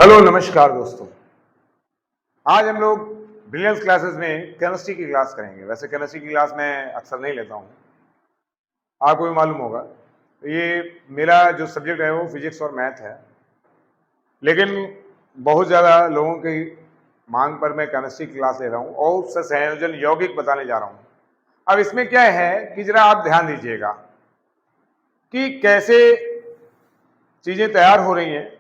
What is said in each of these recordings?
Hello नमस्कार दोस्तों। आज हम लोग ब्रिलियंस क्लासेस में केमिस्ट्री की क्लास करेंगे। वैसे केमिस्ट्री की क्लास मैं अक्सर नहीं लेता हूँ, आपको भी मालूम होगा। ये मेरा जो सब्जेक्ट है वो फिजिक्स और मैथ है, लेकिन बहुत ज़्यादा लोगों की मांग पर मैं केमिस्ट्री की क्लास ले रहा हूँ और उससे संयोजन यौगिक बताने जा रहा हूँ। अब इसमें क्या है कि जरा आप ध्यान दीजिएगा कि कैसे चीज़ें तैयार हो रही हैं।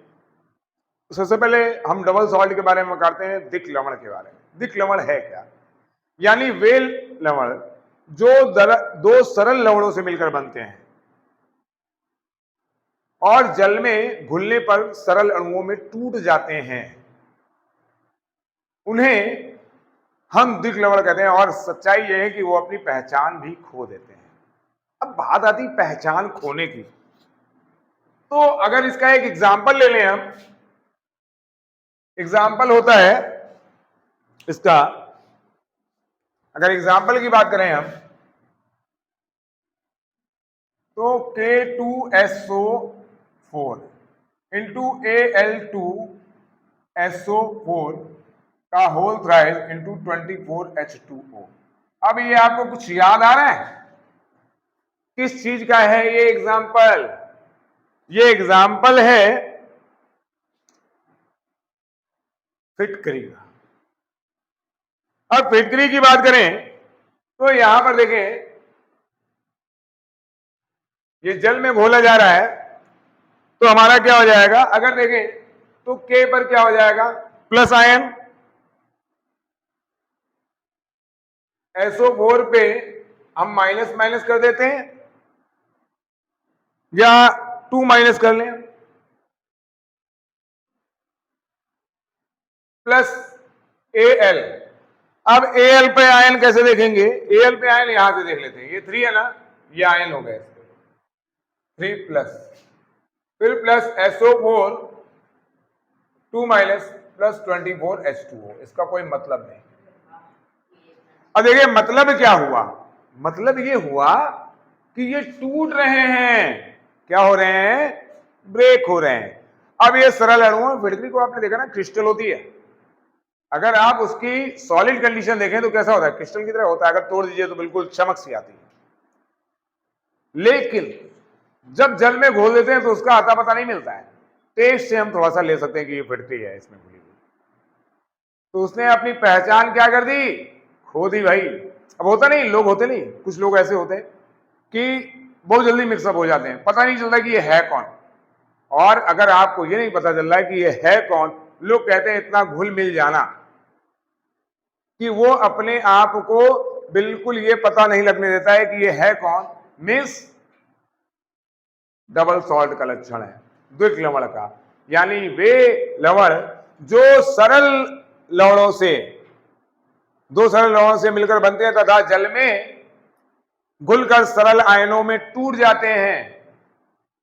सबसे पहले हम डबल सॉल्ट के बारे में करते हैं, दिक् लवण के बारे में। दिक् लवण है क्या? यानी वे लवण जो दो सरल लवणों से मिलकर बनते हैं और जल में घुलने पर सरल अणुओं में टूट जाते हैं, उन्हें हम दिक् लवण कहते हैं। और सच्चाई यह है कि वो अपनी पहचान भी खो देते हैं। अब बात आती पहचान खोने की, तो अगर इसका एक एग्जाम्पल ले लें हम। एग्जाम्पल होता है इसका, अगर एग्जाम्पल की बात करें हम तो K2SO4 इंटू Al2SO4 का होल थ्राइस इंटू 24H2O। अब ये आपको कुछ याद आ रहा है किस चीज का है ये एग्जाम्पल? ये एग्जाम्पल है फिटकरी का। अब फिटकरी की बात करें तो यहां पर देखें, ये जल में घोला जा रहा है तो हमारा क्या हो जाएगा? अगर देखें तो K पर क्या हो जाएगा? Plus ion. SO4 पे हम माइनस माइनस कर देते हैं या 2 माइनस कर लें, प्लस Al। अब Al पे आयन कैसे देखेंगे? Al पे आयन यहां से देख लेते हैं, ये 3 है ना, ये आयन हो गए 3 प्लस, फिर plus SO4 2 minus plus 24H2O। इसका कोई मतलब नहीं। अब देखिए मतलब क्या हुआ? मतलब ये हुआ कि ये टूट रहे हैं। क्या हो रहे हैं? ब्रेक हो रहे हैं। अब ये सरल अणु है। फिटकरी को आपने देखा ना, क्रिस्टल होती है। अगर आप उसकी सॉलिड कंडीशन देखें तो कैसा होता है? क्रिस्टल की तरह होता है। अगर तोड़ दीजिए तो बिल्कुल चमक सी आती है, लेकिन जब जल में घोल देते हैं तो उसका आता पता नहीं मिलता है। टेस्ट से हम थोड़ा सा ले सकते हैं कि ये फिटकरी है इसमें घुली हुई। तो उसने अपनी पहचान क्या कर दी? खो दी भाई। अब होता नहीं, लोग होते नहीं, कुछ लोग ऐसे होते हैं कि बहुत जल्दी मिक्सअप हो जाते हैं, पता नहीं चलता कि ये है कौन। और अगर आपको ये नहीं पता चल रहा है कि ये है कौन, लोग कहते हैं इतना घुल मिल जाना कि वो अपने आप को बिल्कुल ये पता नहीं लगने देता है कि ये है कौन, मीन्स डबल सॉल्ट का लक्षण है, द्विक लवण का। यानी वे लवण जो सरल लवणों से, दो सरल लवणों से मिलकर बनते हैं तथा जल में घुलकर सरल आयनों में टूट जाते हैं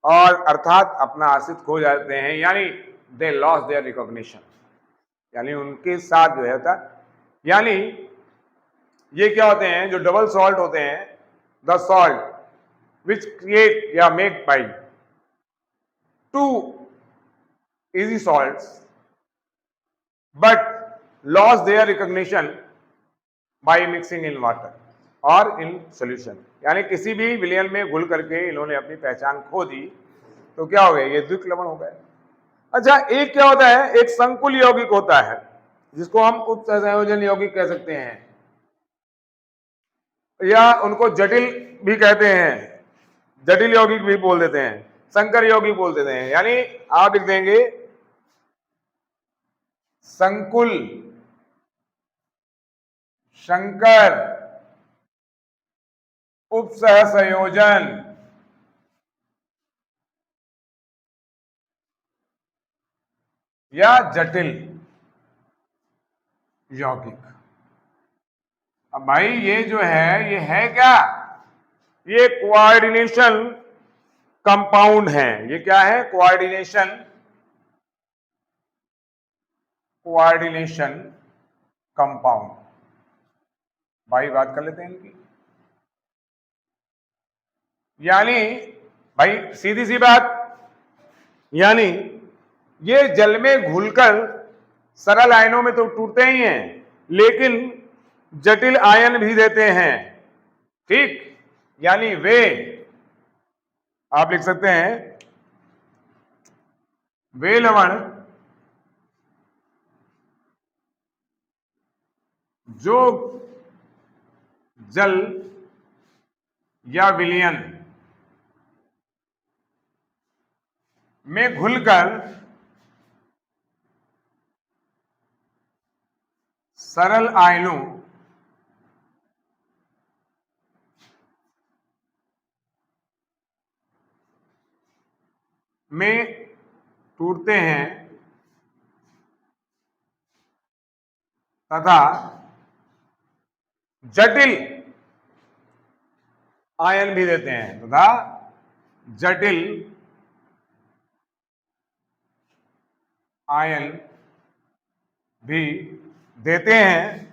और अर्थात अपना अस्तित्व खो जाते हैं, यानी दे लॉस देयर रिकॉग्निशन। यानी उनके साथ जो है, यानी ये क्या होते हैं? जो डबल सॉल्ट होते हैं, द सॉल्ट विच क्रिएट या make by two easy salts but lost their recognition by mixing in water or in solution। यानी किसी भी विलयन में घुल करके इन्होंने अपनी पहचान खो दी तो क्या हो गया? ये द्विक लवण हो गए। अच्छा, एक क्या होता है? एक संकुल यौगिक होता है जिसको हम उपसंयोजन यौगिक कह सकते हैं, या उनको जटिल भी कहते हैं, जटिल यौगिक भी बोल देते हैं, संकर यौगिक बोल देते हैं। यानी आप लिख देंगे संकुल, शंकर, उपसहसंयोजन, या जटिल यौगिक। अब भाई ये जो है, ये है क्या? ये कोऑर्डिनेशन कंपाउंड है। ये क्या है? Coordination compound. भाई बात कर लेते हैं इनकी। यानी भाई सीधी सी बात, यानी ये जल में घुलकर सरल आयनों में तो टूटते ही हैं, लेकिन जटिल आयन भी देते हैं। ठीक, यानी वे, आप लिख सकते हैं, वे लवण जो जल या विलयन में घुलकर सरल आयनों में टूटते हैं तथा जटिल आयन भी देते हैं, तथा जटिल आयन भी देते हैं,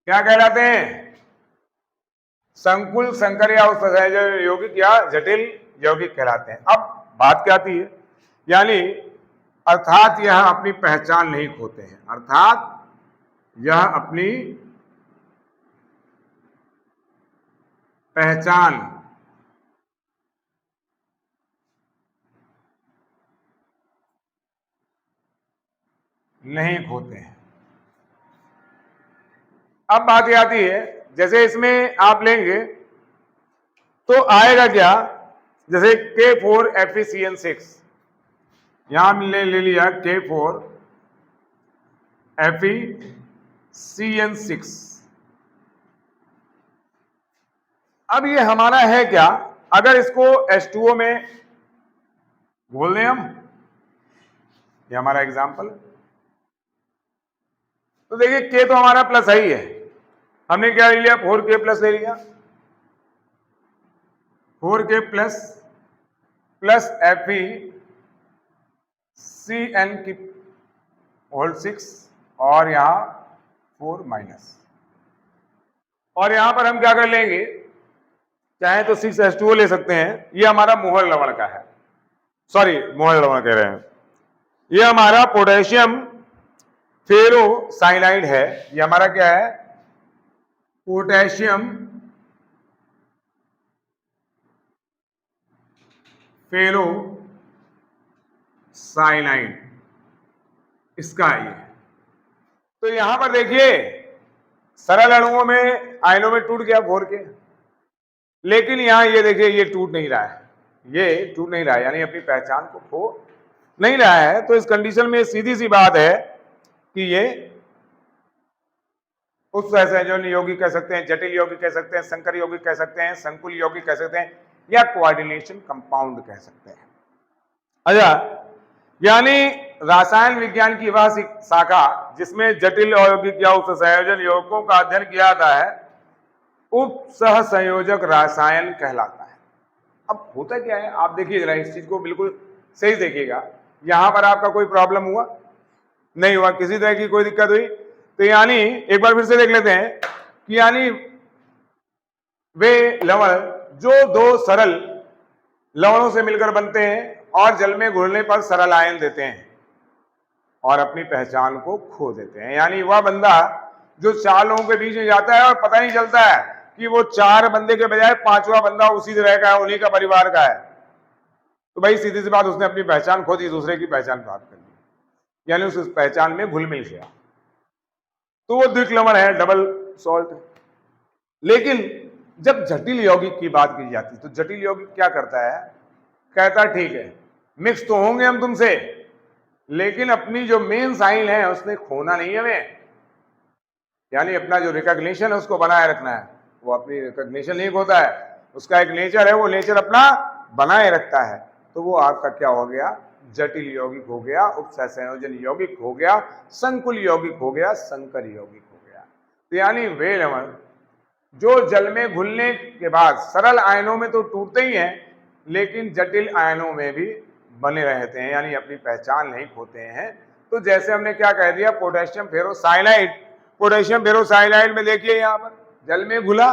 क्या कहलाते हैं? संकुल, संकर या उत्सर्जन यौगिक या जटिल यौगिक कहलाते हैं। अब बात क्या आती है, यानी अर्थात यह अपनी पहचान नहीं खोते हैं, अर्थात यह अपनी पहचान नहीं खोते हैं। अब बात यह आती है, जैसे इसमें आप लेंगे तो आएगा क्या, जैसे K4FeCN6, यहां ले लिया K4FeCN6। अब ये हमारा है क्या, अगर इसको H2O में घोल दें हम, ये हमारा एग्जाम्पल है, तो देखिए K तो हमारा प्लस ही है, हमने क्या ले लिया, 4K प्लस ले लिया, 4K प्लस FeCN6 और यहां 4 माइनस, और यहां पर हम क्या कर लेंगे, चाहे तो 6H2O ले सकते हैं, ये हमारा मोहर लवण का है, सॉरी मोहर लवण कह रहे हैं, ये हमारा पोटेशियम फेरोसाइनाइड है, ये हमारा क्या है, पोटेशियम फेरोसाइनाइड, इसका है ये। तो यहां पर देखिए सरल अणुओं में आयनों में टूट गया 4K, लेकिन यहां ये देखिए ये टूट नहीं रहा है, ये टूट नहीं रहा है, यानी अपनी पहचान को खो नहीं रहा है। तो इस कंडीशन में सीधी सी बात है कि ये उत्सर्जन यौगिक कह सकते हैं, जटिल यौगिक कह सकते हैं, संकर यौगिक कह सकते हैं, संकुल यौगिक कह सकते हैं, या कोऑर्डिनेशन कंपाउंड कह सकते हैं। अच्छा, यानी रसायन विज्ञान की वह शाखा जिसमें जटिल यौगिक या उपसंयोजन यौगिकों का अध्ययन किया जाता है, उप सहसंयोजक रसायन कहलाता है। अब होता क्या है, आप देखिए जरा इस चीज को बिल्कुल सही देखिएगा, यहां पर आपका कोई प्रॉब्लम हुआ नहीं हुआ, किसी तरह की कोई दिक्कत हुई, तो यानी एक बार फिर से देख लेते हैं कि यानी वे लवण जो दो सरल लवणों से मिलकर बनते हैं और जल में घुलने पर सरल आयन देते हैं और अपनी पहचान को खो देते हैं। यानी वह बंदा जो चार लोगों के बीच में जाता है और पता नहीं चलता है कि वो चार बंदे के बजाय पांचवा बंदा उसी तरह का है, उन्हीं का परिवार का है, तो भाई सीधी सी बात, उसने अपनी पहचान खो दी, दूसरे की पहचान प्राप्त कर ली, यानी उस पहचान में घुल मिल गया, तो वो द्विक लवण है, डबल सॉल्ट। लेकिन जब जटिल यौगिक की बात की जाती तो जटिल यौगिक क्या करता है, कहता ठीक है मिक्स तो होंगे हम तुमसे, लेकिन अपनी जो मेन साइन है उसने खोना नहीं है हमें, यानी अपना जो रिकॉग्निशन है उसको बनाए रखना है। वो अपनी रिकॉग्निशन नहीं खोता है, उसका एक नेचर है, वो नेचर अपना बनाए रखता है। तो वो आपका क्या हो गया, जटिल यौगिक हो गया, उपसंयोजन यौगिक हो गया, संकुल यौगिक हो गया, संकर यौगिक हो गया। तो यानी वे लवण जो जल में घुलने के बाद सरल आयनों में तो टूटते ही हैं, लेकिन जटिल आयनों में भी बने रहते हैं, यानी अपनी पहचान नहीं खोते हैं। तो जैसे हमने क्या कह दिया, पोटेशियम फेरोसाइनाइड, पोटेशियम फेरोसाइनाइड में देखिए यहां पर जल में घुला,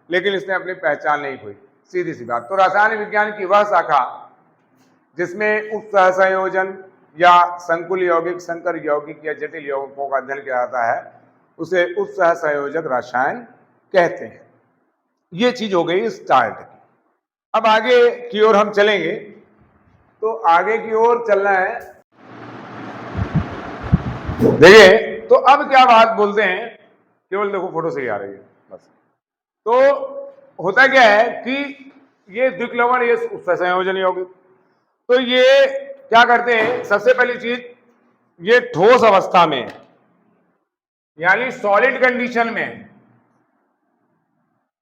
लेकिन इसने अपनी पहचान नहीं खोई। सीधी सी बात। तो रसायन विज्ञान की वह शाखा जिसमें उप सहसंयोजन या संकुल यौगिक, संकर यौगिक या जटिल यौगिकों का अध्ययन किया जाता है, उसे उप सहसंयोजक रसायन कहते हैं। ये चीज हो गई स्टार्ट की। अब आगे की ओर हम चलेंगे। तो आगे की ओर चलना है, देखिए। तो अब क्या बात बोलते हैं, केवल देखो फोटो से ही आ रही है बस। तो होता क्या है कि ये द्विक्लवण, ये सहसंयोजन यौगिक, तो ये क्या करते हैं, सबसे पहली चीज, ये ठोस अवस्था में यानी सॉलिड कंडीशन में,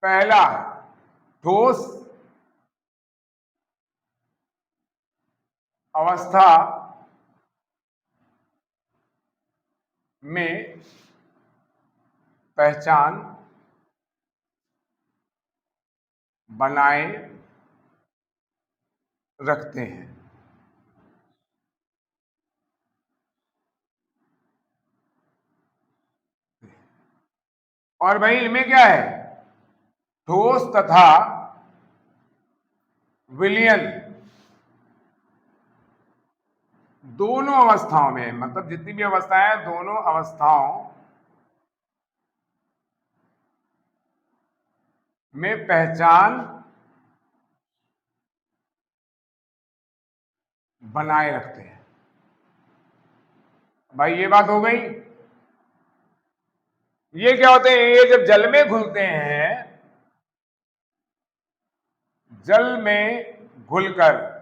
पहला ठोस अवस्था में पहचान बनाए रखते हैं। और भाई इनमें क्या है, ठोस तथा विलयन दोनों अवस्थाओं में, मतलब जितनी भी अवस्थाएं हैं, दोनों अवस्थाओं में पहचान बनाए रखते हैं। भाई ये बात हो गई। ये क्या होते हैं, ये जब जल में घुलते हैं, जल में घुलकर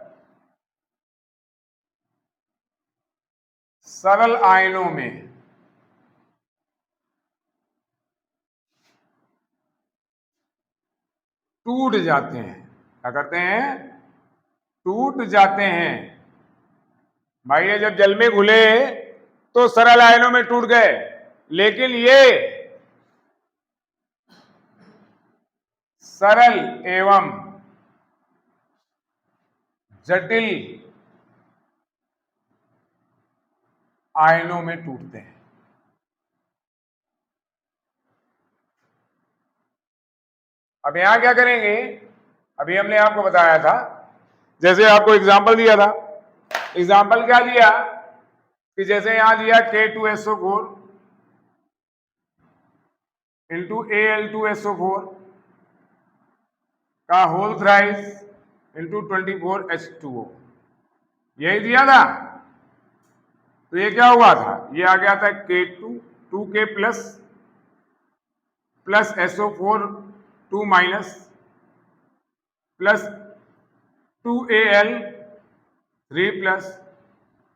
सरल आयनों में टूट जाते हैं। क्या करते हैं, टूट जाते हैं। भाई ये जब जल में घुले तो सरल आयनों में टूट गए, लेकिन ये सरल एवं जटिल आयनों में टूटते हैं। अब यहां क्या करेंगे, अभी हमने आपको बताया था, जैसे आपको एग्जाम्पल दिया था। एग्जाम्पल क्या दिया कि जैसे यहां दिया K2SO4 इंटू Al2SO4 का होल थ्राइस इंटू 24H2O, यही दिया था। तो ये क्या हुआ था, ये आ गया था K2 2K plus SO4 2 minus plus 2Al 3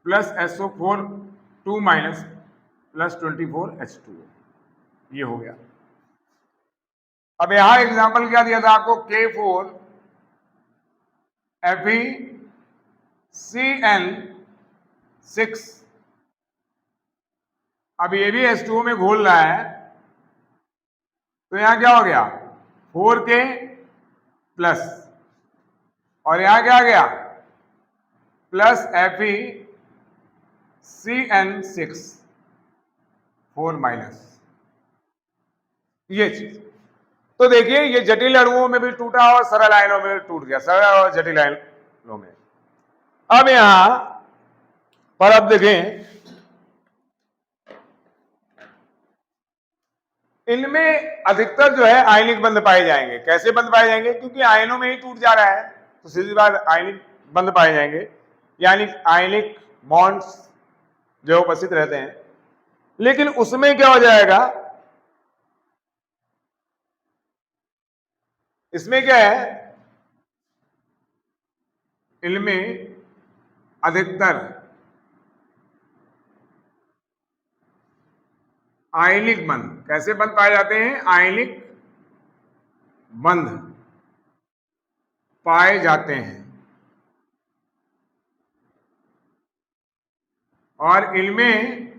plus SO4 2 minus plus 24H2O, ये हो गया। अब यहां एग्जांपल क्या दिया था आपको, K4 FeCN6। अब ये भी H2O में घोल रहा है, तो यहां क्या हो गया, 4K प्लस, और यहां क्या आ गया, प्लस FeCN6 4 माइनस, ये चीज। तो देखिए ये जटिल अणुओं में भी टूटा और सरल आयनों में भी टूट गया, सरल और जटिल आयनों में। अब यहां पर अब देखें, इनमें अधिकतर जो है आयनिक बंध पाए जाएंगे। कैसे बंध पाए जाएंगे, क्योंकि आयनों में ही टूट जा रहा है, तो सीधी बात आयनिक बंध पाए जाएंगे, यानी आयनिक बॉन्ड्स जो उपस्थित रहते हैं। लेकिन उसमें क्या हो जाएगा, इसमें क्या है, इनमें अधिकतर आयनिक बंध, कैसे बंध पाए जाते हैं, आयनिक बंध पाए जाते हैं, और इनमें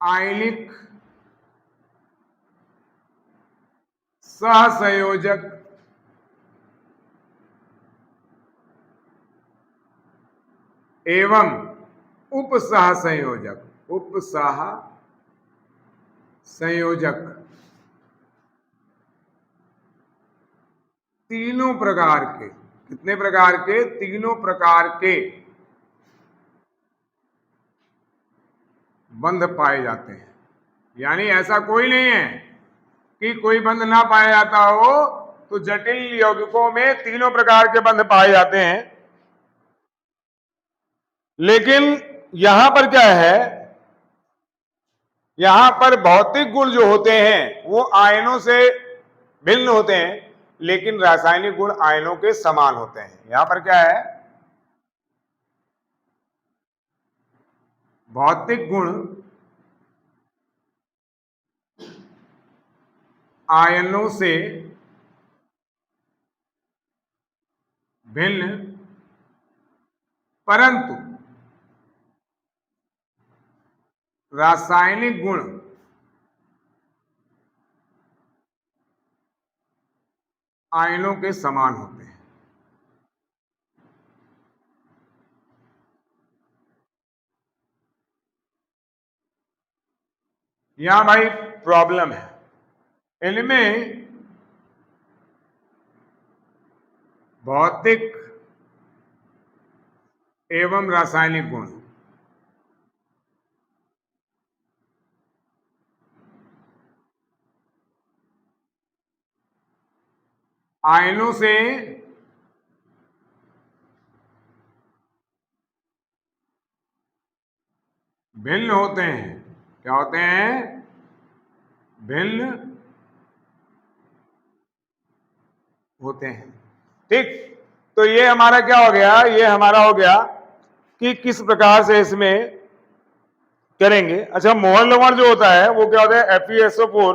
आयनिक सहसंयोजक एवं उपसहसंयोजक तीनों प्रकार के, कितने प्रकार के? तीनों प्रकार के बंध पाए जाते हैं। यानी ऐसा कोई नहीं है कि कोई बंध ना पाया जाता हो, तो जटिल यौगिकों में तीनों प्रकार के बंध पाए जाते हैं। लेकिन यहां पर क्या है, यहां पर भौतिक गुण जो होते हैं वो आयनों से भिन्न होते हैं, लेकिन रासायनिक गुण आयनों के समान होते हैं। यहां पर क्या है, भौतिक गुण आयनों से भिन्न, परंतु रासायनिक गुण आयनों के समान होते हैं। यहां भाई प्रॉब्लम है, इनमें भौतिक एवं रासायनिक गुण आयनों से भिन्न होते हैं। क्या होते हैं? भिन्न होते हैं। ठीक, तो ये हमारा क्या हो गया, ये हमारा हो गया कि किस प्रकार से इसमें करेंगे। अच्छा, मोहर लवण जो होता है वो क्या होता है, FeSO4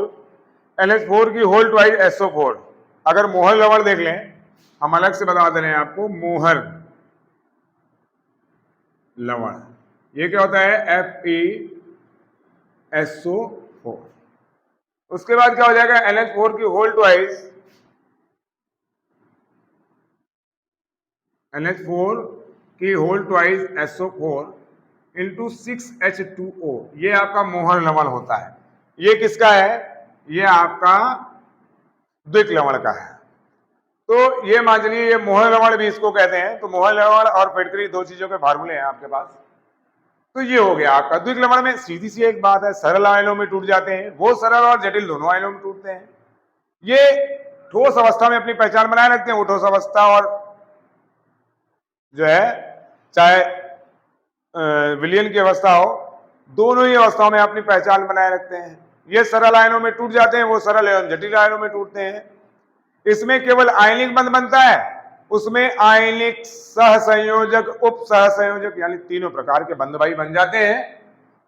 NH4 की होल ट्वाइस SO4। अगर मोहर लवण देख लें, हम अलग से बता दे रहे हैं आपको, मोहर लवण ये क्या होता है, FeSO4। उसके बाद क्या हो जाएगा, NH4 की होल ट्वाइस NH4 की whole twice SO4 into 6H2O। ये आपका मोहर लवण होता है। ये किसका है, ये आपका द्विक लवण का है। तो ये मान लीजिए, ये मोहर लवण भी इसको कहते हैं। तो मोहर लवण और फिटकरी दो चीजों के फार्मूले हैं आपके पास। तो ये हो गया आपका द्विक लवण में। सीधी सी एक बात है, सरल आयनों में टूट जाते हैं वो, सरल और जटिल दोनों आयनों में टूटते हैं। ये ठोस अवस्था में अपनी पहचान बनाए रखते हैं। वो ठोस अवस्था और जो है, चाहे विलयन की अवस्था हो, दोनों ही अवस्थाओं में अपनी पहचान बनाए रखते हैं। ये सरल आयनों में टूट जाते हैं, वो सरल एवं जटिल आयनों में टूटते हैं। इसमें केवल आयनिक बंध बनता है, उसमें आयनिक सहसंयोजक, उप सहसंयोजक, यानी तीनों प्रकार के बंध भाई बन जाते हैं।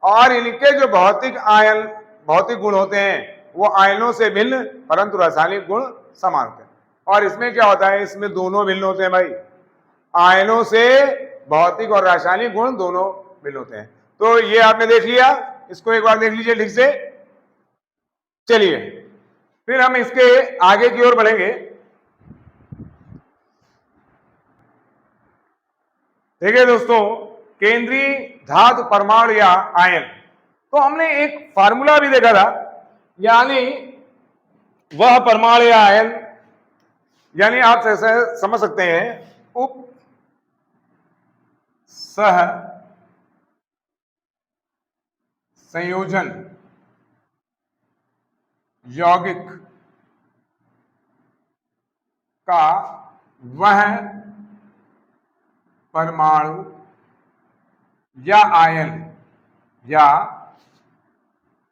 और इनके जो भौतिक गुण होते हैं वो आयनों से भिन्न, परंतु रासायनिक गुण समान होते हैं। और इसमें क्या होता है, इसमें दोनों भिन्न होते हैं भाई, आयनों से भौतिक और रासायनिक गुण दोनों भिन्न होते हैं। तो ये आपने देख लिया, इसको एक बार देख लीजिए ठीक से। चलिए फिर हम इसके आगे की ओर बढ़ेंगे। देखिए दोस्तों, केंद्रीय धातु परमाणु या आयन, तो हमने एक फार्मूला भी देखा था, यानी वह परमाणु या आयन, यानी आप समझ सकते हैं उप सह संयोजन यौगिक का वह परमाणु या आयन, या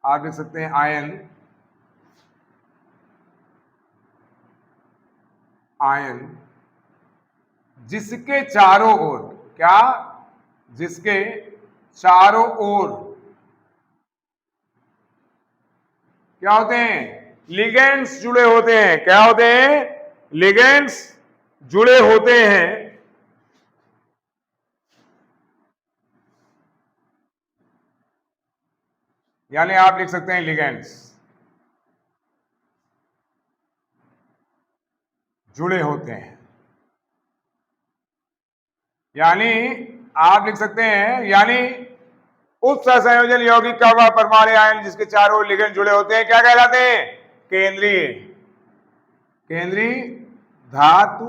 आप देख सकते हैं आयन जिसके चारों ओर, क्या, जिसके चारों ओर क्या होते हैं, लिगेंड्स जुड़े होते हैं। क्या होते हैं, लिगेंड्स जुड़े होते हैं। यानी आप लिख सकते हैं लिगेंड्स जुड़े होते हैं। यानी आप लिख सकते हैं, यानी उप सहसंयोजन यौगिक का वह परमाणु आयन जिसके चारों ओर लिगेंड जुड़े होते हैं, क्या कहलाते हैं, केंद्रीय धातु।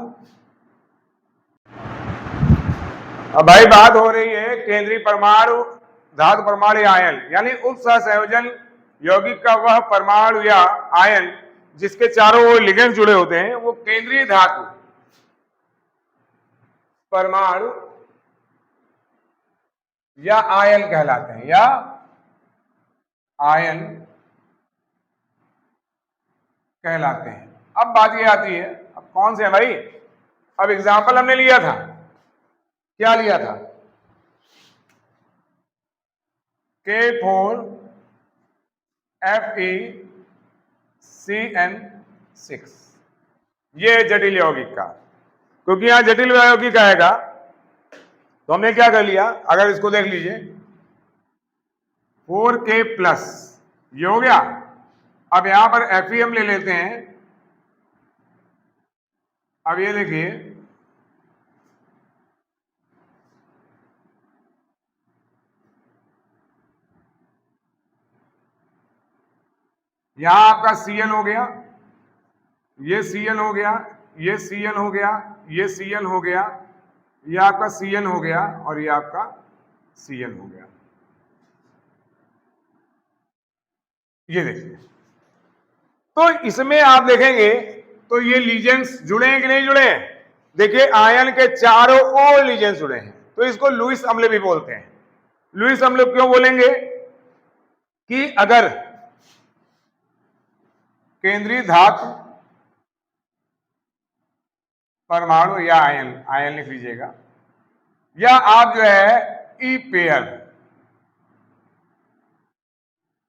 अब भाई बात हो रही है केंद्रीय परमाणु, धातु परमाणु या आयन, यानी उप सहसंयोजन यौगिक का वह परमाणु या आयन जिसके चारों ओर लिगेंड जुड़े होते हैं, वो केंद्रीय धातु परमाणु या आयन कहलाते हैं, या आयन कहलाते हैं। अब बात ये आती है, अब कौन से है भाई? अब एग्जाम्पल हमने लिया था, क्या लिया था? K4FeCN6, ये जटिल यौगिक का, क्योंकि यहां जटिल यौगिक आएगा तो हमने क्या कर लिया, अगर इसको देख लीजिए 4K+, ये हो गया। अब यहां पर Fe हम ले लेते हैं। अब ये देखिए, यहां आपका Cl हो गया, ये Cl हो गया, ये Cl हो गया, ये Cl हो गया, ये आपका Cn हो गया, और ये आपका Cn हो गया। ये देखिए, तो इसमें आप देखेंगे तो ये लीजेंड्स जुड़े हैं कि नहीं जुड़े हैं? देखिए, आयन के चारों ओर लीजेंड्स जुड़े हैं, तो इसको लुईस अम्ल भी बोलते हैं। लुईस अम्ल क्यों बोलेंगे? कि अगर केंद्रीय धातु परमाणु या आयन, आयन लिख लीजिएगा, या आप जो है ई पेयर,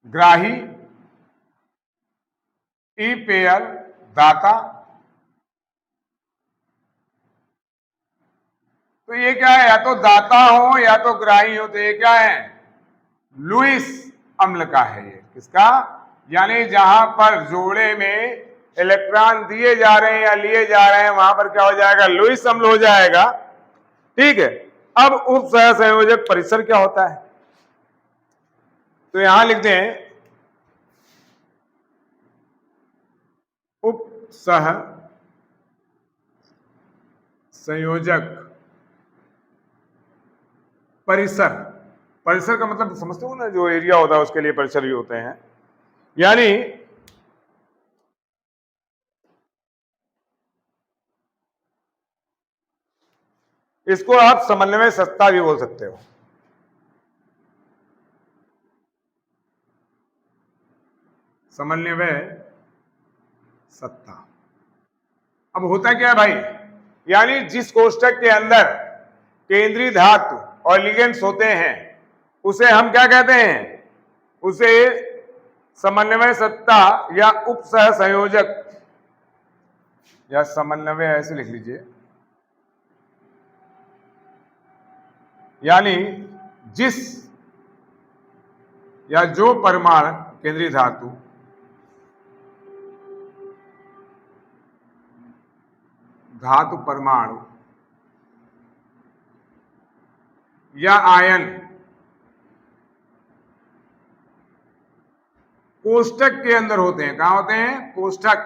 ग्राही, ई पेयर, दाता, तो ये क्या है? या तो दाता हो या तो ग्राही हो, तो ये क्या है? लुईस अम्ल का है ये। किसका? यानी जहां पर जोड़े में इलेक्ट्रॉन दिए जा रहे हैं या लिए जा रहे हैं, वहां पर क्या हो जाएगा? लुईस अम्ल हो जाएगा। ठीक है। अब उप सहसंयोजक परिसर क्या होता है, तो यहां लिखते हैं उप सह संयोजक परिसर। परिसर का मतलब समझते हो ना, जो एरिया होता है उसके लिए परिसर भी होते हैं। यानी इसको आप समन्वय सत्ता भी बोल सकते हो। समन्वय सत्ता। अब होता क्या है भाई? यानी जिस कोष्टक के अंदर केंद्रीय धातु और लिगेंड्स होते हैं, उसे हम क्या कहते हैं? उसे समन्वय सत्ता या उप सह संयोजक या समन्वय, ऐसे लिख लीजिए। यानी जिस या जो परमाणु केंद्रीय धातु परमाणु या आयन कोष्टक के अंदर होते हैं। कहां होते हैं? कोष्टक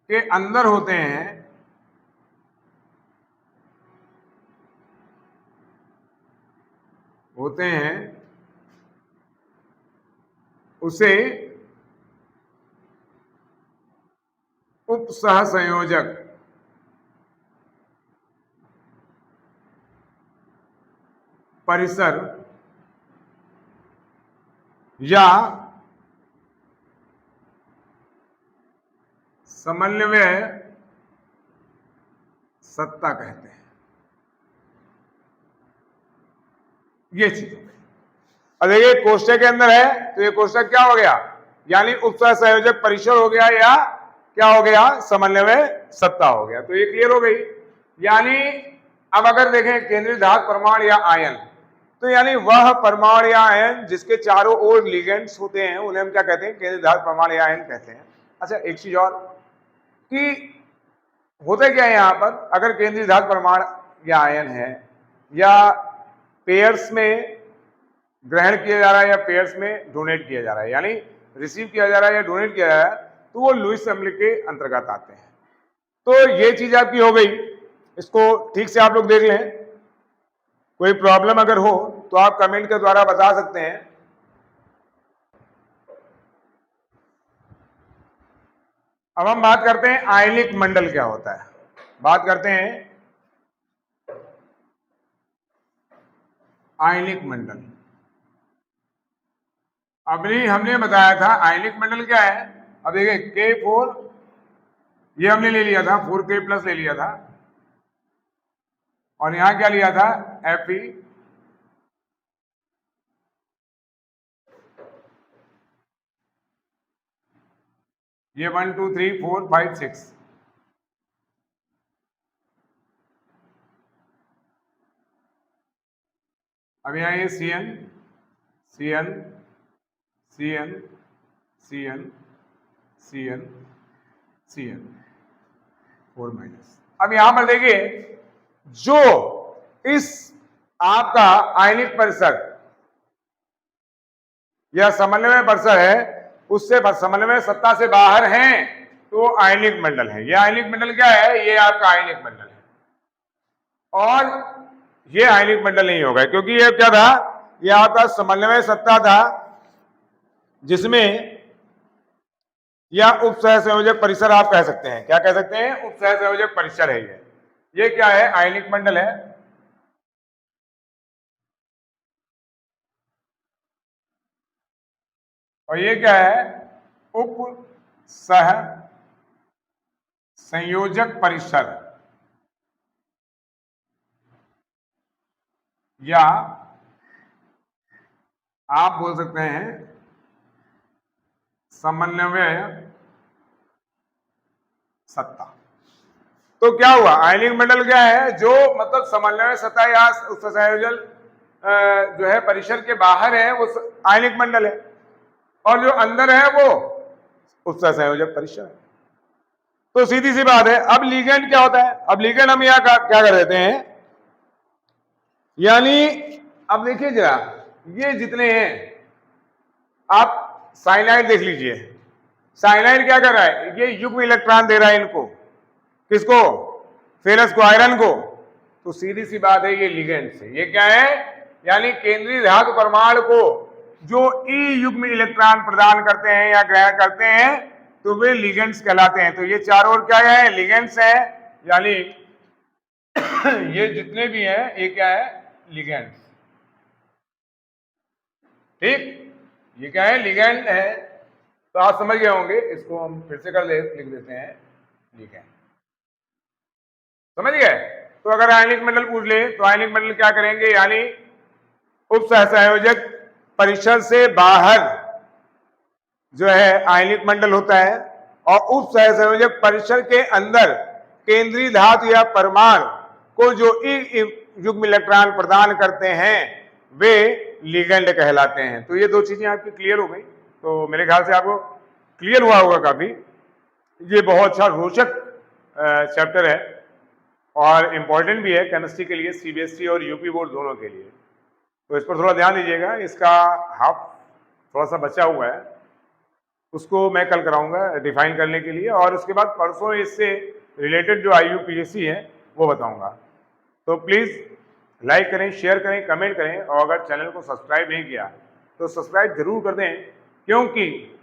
के अंदर होते हैं, उसे उप सह संयोजक परिसर या समन्वय सत्ता कहते हैं। ये चीज। अब देखिए, कोष्टक के अंदर है तो ये कोष्टक क्या हो गया? यानी उप सह संयोजक परिसर हो गया, या क्या हो गया? समन्वय सत्ता हो गया। तो ये क्लियर हो गई। यानी अब अगर देखें केंद्रीय धातु परमाणु या आयन, तो यानी वह परमाणु या आयन जिसके चारों ओर लिगेंड्स होते हैं, उन्हें हम क्या कहते हैं? केंद्रीय धातु परमाणु या आयन कहते हैं। अच्छा, एक चीज और कि होता क्या है यहां पर, अगर केंद्रीय धातु परमाणु या आयन है, या पेयर्स में ग्रहण किया जा रहा है या पेयर्स में डोनेट किया जा रहा है, यानी रिसीव किया जा रहा है या डोनेट किया जा रहा है, तो वो लुईस फैमिली के अंतर्गत आते हैं। तो ये चीज आपकी हो गई, इसको ठीक से आप लोग देख लें। कोई प्रॉब्लम अगर हो तो आप कमेंट के द्वारा बता सकते हैं। अब हम बात करते हैं आयनिक मंडल क्या होता है। बात करते हैं आयनिक मंडल। अभी हमने बताया था आयनिक मंडल क्या है। अब देखिए K4 ये हमने ले लिया था, 4K प्लस ले लिया था, और यहां क्या लिया था Fe, ये 1 2 3 4 5 6, अब यहाँ ये Cn Cn Cn Cn Cn Cn 4 minus. अब यहां पर देखिए जो इस आपका आयनिक परिसर या समन्वय परिसर है उससे समन्वय सत्ता से बाहर हैं तो आयनिक मंडल है। ये आयनिक मंडल क्या है, ये आपका आयनिक मंडल है। और ये आयनिक मंडल नहीं होगा क्योंकि ये क्या था, ये आपका समन्वय सत्ता था जिसमें या उप सहसंयोजक परिसर आप कह सकते हैं। क्या कह सकते हैं, उप सहसंयोजक परिसर है ये क्या है, आयनिक मंडल है। और ये क्या है, उप सह संयोजक परिसर या आप बोल सकते हैं समन्वय सत्ता। तो क्या हुआ, आयनिक मंडल क्या है, जो मतलब समन्वय सत्ता या उस संयोजन जो है परिसर के बाहर है वो आयनिक मंडल है, और जो अंदर है वो उस संयोजक परिसर है। तो सीधी सी बात है। अब लिगेंड क्या होता है, अब लिगेंड हम यहाँ क्या कर देते हैं, यानी अब देखिए जरा ये जितने हैं, आप साइनाइड देख लीजिए, साइनाइड क्या कर रहा है, ये युग्म इलेक्ट्रॉन दे रहा है इनको, किसको, फेरस को, आयरन को। तो सीधी सी बात है ये लिगेंड से, ये क्या है, यानी केंद्रीय धातु परमाणु को जो ई युग्म इलेक्ट्रॉन प्रदान करते हैं या ग्रहण करते हैं तो वे लिगेंड्स कहलाते हैं। तो ये चारों ओर क्या है, लिगेंड्स है, यानी ये जितने भी हैं ये क्या है, लिगेंड्स। ठीक, ये क्या है, लिगेंड है। तो आप समझ गए होंगे, इसको हम फिर से लिख देते हैं लिगेंड। समझ गए। तो अगर आयनिक मंडल पूछ ले तो आयनिक मंडल क्या करेंगे, यानी उप सहसंयोजक परिसर से बाहर जो है आयनिक मंडल होता है, और उप सहसंयोजक परिसर के अंदर केंद्रीय धातु या परमाणु को जो युग्म इलेक्ट्रॉन प्रदान करते हैं वे लिगेंड कहलाते हैं। तो ये दो चीजें आपकी क्लियर हो गई। तो मेरे ख्याल से आपको क्लियर हुआ होगा काफी। ये बहुत अच्छा रोचक चैप्टर है और इम्पोर्टेंट भी है केमिस्ट्री के लिए, सीबीएसई और यूपी बोर्ड दोनों के लिए। तो इस पर थोड़ा ध्यान दीजिएगा। इसका हाफ थोड़ा सा बचा हुआ है, उसको मैं कल कराऊंगा डिफाइन करने के लिए, और उसके बाद परसों इससे रिलेटेड जो IUPAC है वो बताऊंगा। तो प्लीज़ लाइक करें, शेयर करें, कमेंट करें, और अगर चैनल को सब्सक्राइब नहीं किया तो सब्सक्राइब जरूर कर दें, क्योंकि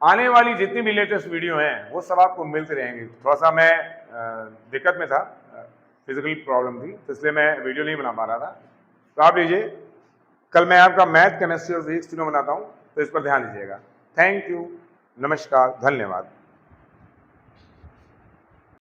आने वाली जितनी भी लेटेस्ट वीडियो हैं वो सब आपको मिलते रहेंगे। थोड़ा सा मैं दिक्कत में था, फिजिकल प्रॉब्लम थी, तो इसलिए मैं वीडियो नहीं बना पा रहा था। तो आप लीजिए, कल मैं आपका मैथ, केमिस्ट्री और फिजिक्स तीनों बनाता हूँ, तो इस पर ध्यान दीजिएगा। थैंक यू, नमस्कार, धन्यवाद।